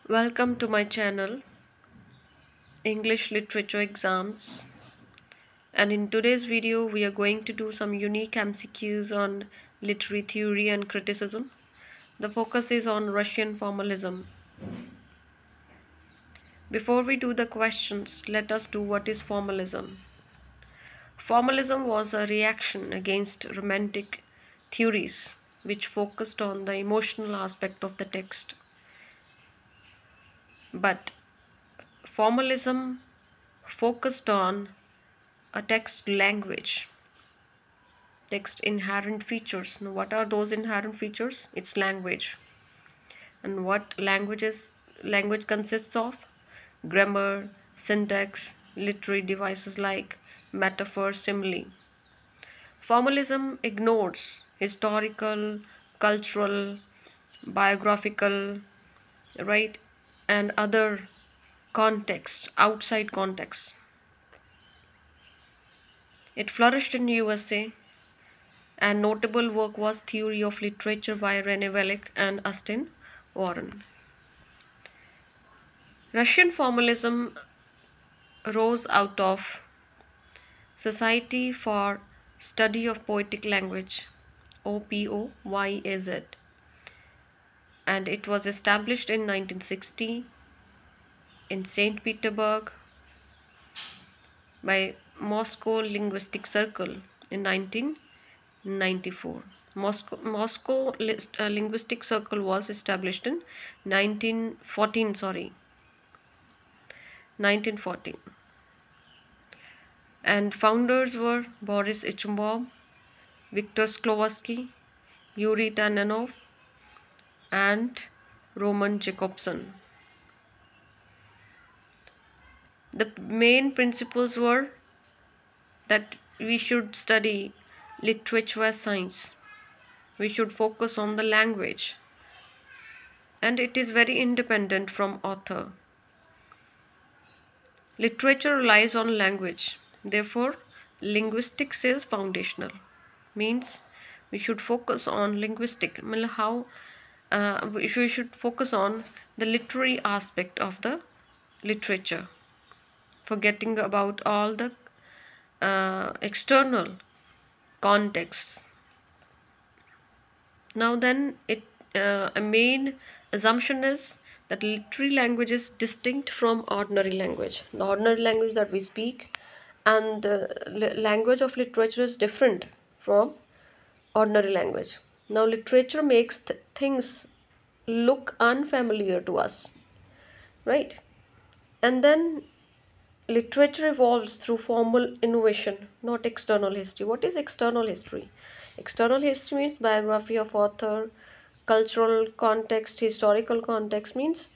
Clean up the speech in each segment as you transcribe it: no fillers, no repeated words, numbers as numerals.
Welcome to my channel, English Literature Exams. And in today's video, we are going to do some unique MCQs on literary theory and criticism. The focus is on Russian formalism. Before we do the questions, let us do what is formalism. Formalism was a reaction against romantic theories which focused on the emotional aspect of the text. But formalism focused on a text language, text inherent features. Now, what are those inherent features? It's language. And what language consists of? Grammar, syntax, literary devices like metaphor, simile. Formalism ignores historical, cultural, biographical, right, and other contexts, outside contexts. It flourished in USA, and notable work was Theory of Literature by René Wellick and Austin Warren. Russian formalism rose out of Society for Study of Poetic Language, OPOYAZ, and it was established in 1960 in St. Petersburg by Moscow Linguistic Circle in 1994. Moscow Linguistic Circle was established in 1914. And founders were Boris Ichumov, Viktor Sklovsky, Yuri Tananov, and Roman Jacobson. The main principles were that we should study literature as science. We should focus on the language, and it is very independent from author. Literature relies on language. Therefore, linguistics is foundational. Means we should focus on linguistic. We should focus on the literary aspect of the literature, forgetting about all the external contexts. Now then, a main assumption is that literary language is distinct from ordinary language. The ordinary language that we speak and the language of literature is different from ordinary language. Now literature makes things look unfamiliar to us, right? And then literature evolves through formal innovation, not external history. What is external history? External history means biography of author, cultural context, historical context. Means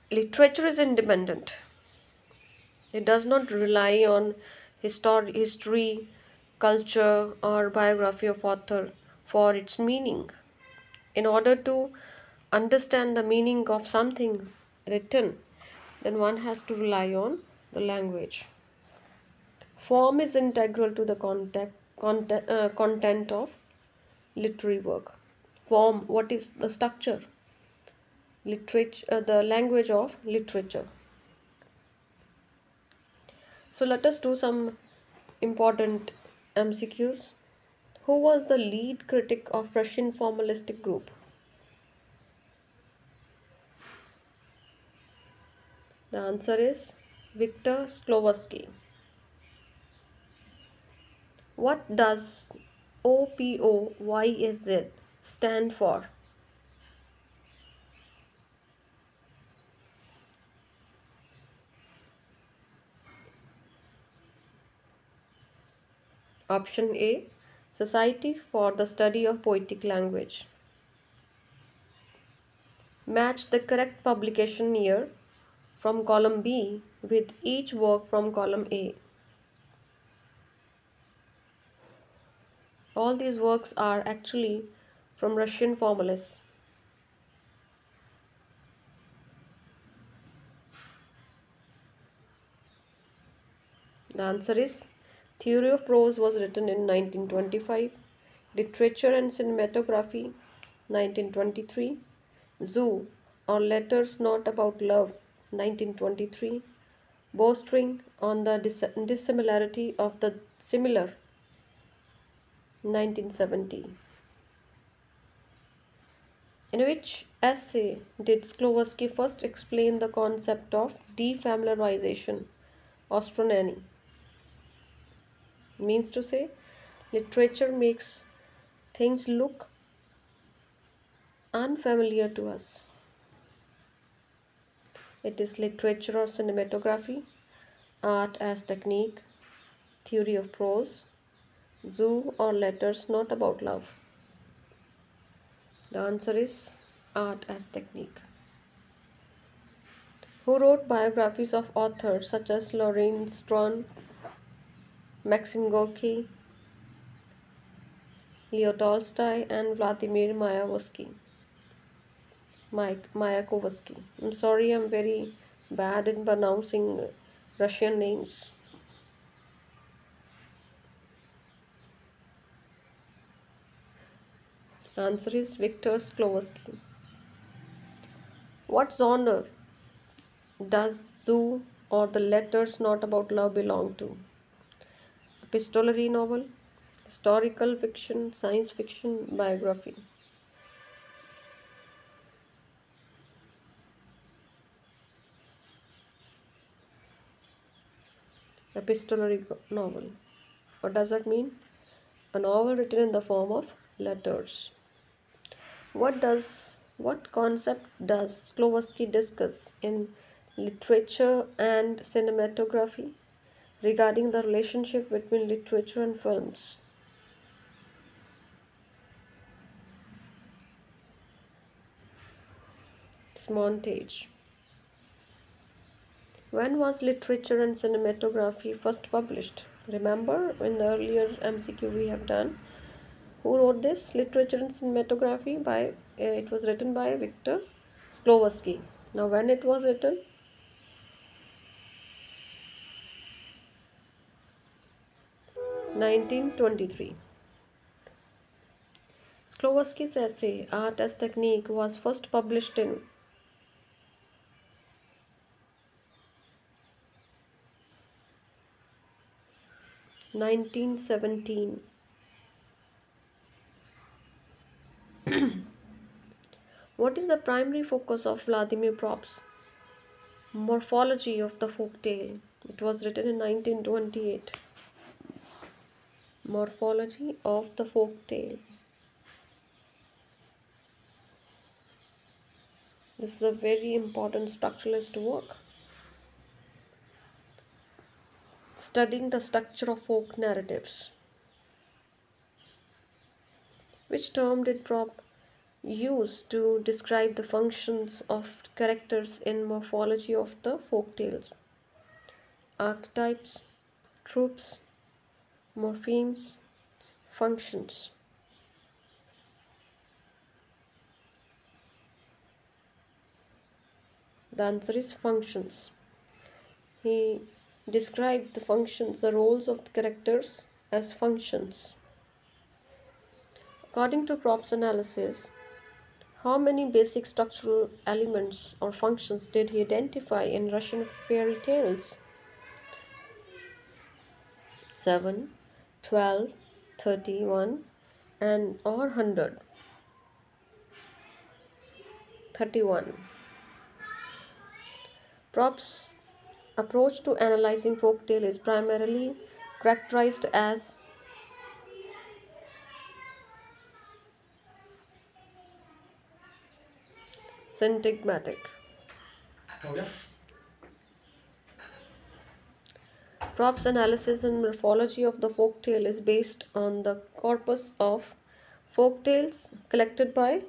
literature is independent. It does not rely on history, culture, or biography of author for its meaning. In order to understand the meaning of something written, then one has to rely on the language. Form is integral to the content of literary work. Form, what is the structure? Literature, the language of literature. So let us do some important MCQs. Who was the lead critic of Russian formalistic group? The answer is Viktor Sklovsky. What does OPOYAZ stand for? Option A, Society for the Study of Poetic Language. Match the correct publication year from column B with each work from column A. All these works are actually from Russian formalists. The answer is Theory of Prose was written in 1925, Literature and Cinematography 1923, Zoo or Letters Not About Love, 1923, bordering on the dissimilarity of the similar, 1970. In which essay did Sklowski first explain the concept of defamiliarization, Ostronany? Means to say, literature makes things look unfamiliar to us. It is literature or cinematography, art as technique, theory of prose, zoo or letters not about love. The answer is art as technique. Who wrote biographies of authors such as Lorraine Stron, Maxim Gorky, Leo Tolstoy, and Vladimir Mayakovsky. I'm sorry, I'm very bad in pronouncing Russian names. Answer is Viktor Sklovsky. What genre does Zoo or the Letters Not About Love belong to? Epistolary novel, historical fiction, science fiction, biography. Epistolary novel. What does that mean? A novel written in the form of letters. What concept does Sklowski discuss in literature and cinematography regarding the relationship between literature and films? It's montage. When was literature and cinematography first published? Remember in the earlier MCQ we have done. Who wrote this? Literature and cinematography by it was written by Viktor Sklovsky. Now when it was written? 1923. Sklovsky's essay Art as Technique was first published in 1917. What is the primary focus of Vladimir Prop's Morphology of the Folktale? It was written in 1928. Morphology of the Folktale. This is a very important structuralist work. Studying the structure of folk narratives. Which term did Prop use to describe the functions of characters in morphology of the folk tales? Archetypes, tropes, morphemes, functions. The answer is functions. He described the functions, the roles of the characters as functions. According to Prop's analysis, how many basic structural elements or functions did he identify in Russian fairy tales? 7, 12, 31, and or 100. 31. Prop's approach to analyzing folktale is primarily characterized as syntagmatic. Prop's analysis and morphology of the folktale is based on the corpus of folktales collected by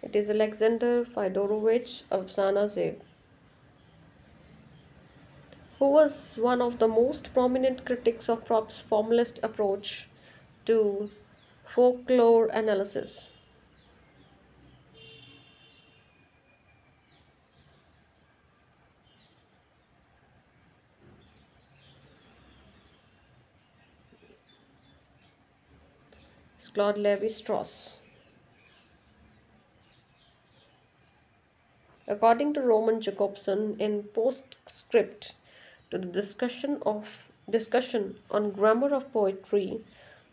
it is Alexander Fyodorowicz of Zanazev, who was one of the most prominent critics of Prop's formalist approach to folklore analysis. Claude Lévi-Strauss. According to Roman Jacobson, in postscript to the discussion on grammar of poetry,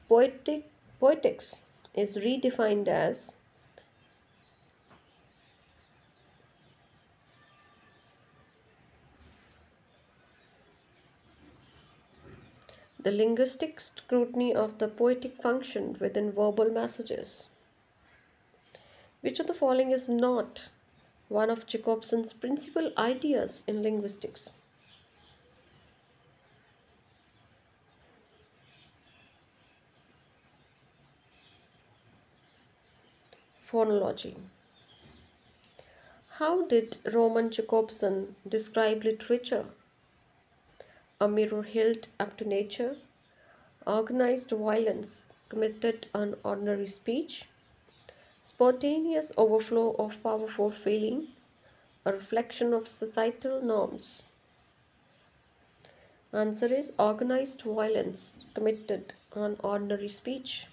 poetics is redefined as the linguistic scrutiny of the poetic function within verbal messages. Which of the following is not one of Jacobson's principal ideas in linguistics? Phonology. How did Roman Jacobson describe literature? A mirror held up to nature, organized violence committed on ordinary speech, spontaneous overflow of powerful feeling, a reflection of societal norms. Answer is organized violence committed on ordinary speech.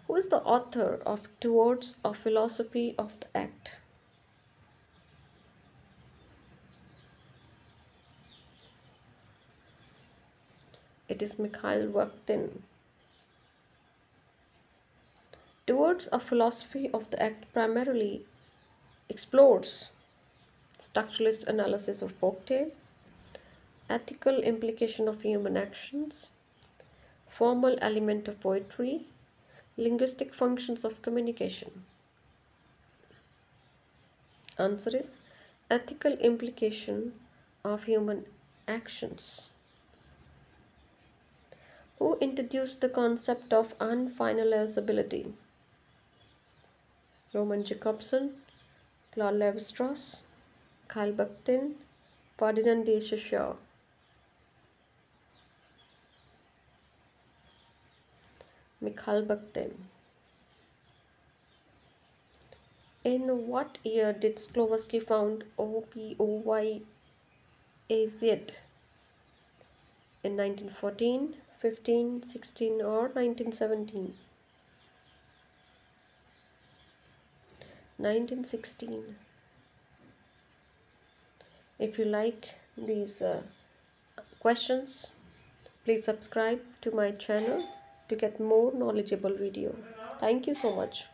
Who is the author of Towards a Philosophy of the Act? It is Mikhail Bakhtin. Towards a Philosophy of the Act primarily explores structuralist analysis of folktale, ethical implication of human actions, formal element of poetry, linguistic functions of communication. Answer is ethical implication of human actions. Who introduced the concept of unfinalizability? Roman Jacobson, Claude Lévi-Strauss, Mikhail Bakhtin, Ferdinand de Saussure. Mikhail Bakhtin. In what year did Slovakia found OPOYAZ? In 1914, 15, 16 or 1917? 1916. If you like these questions, please subscribe to my channel to get more knowledgeable video. Thank you so much.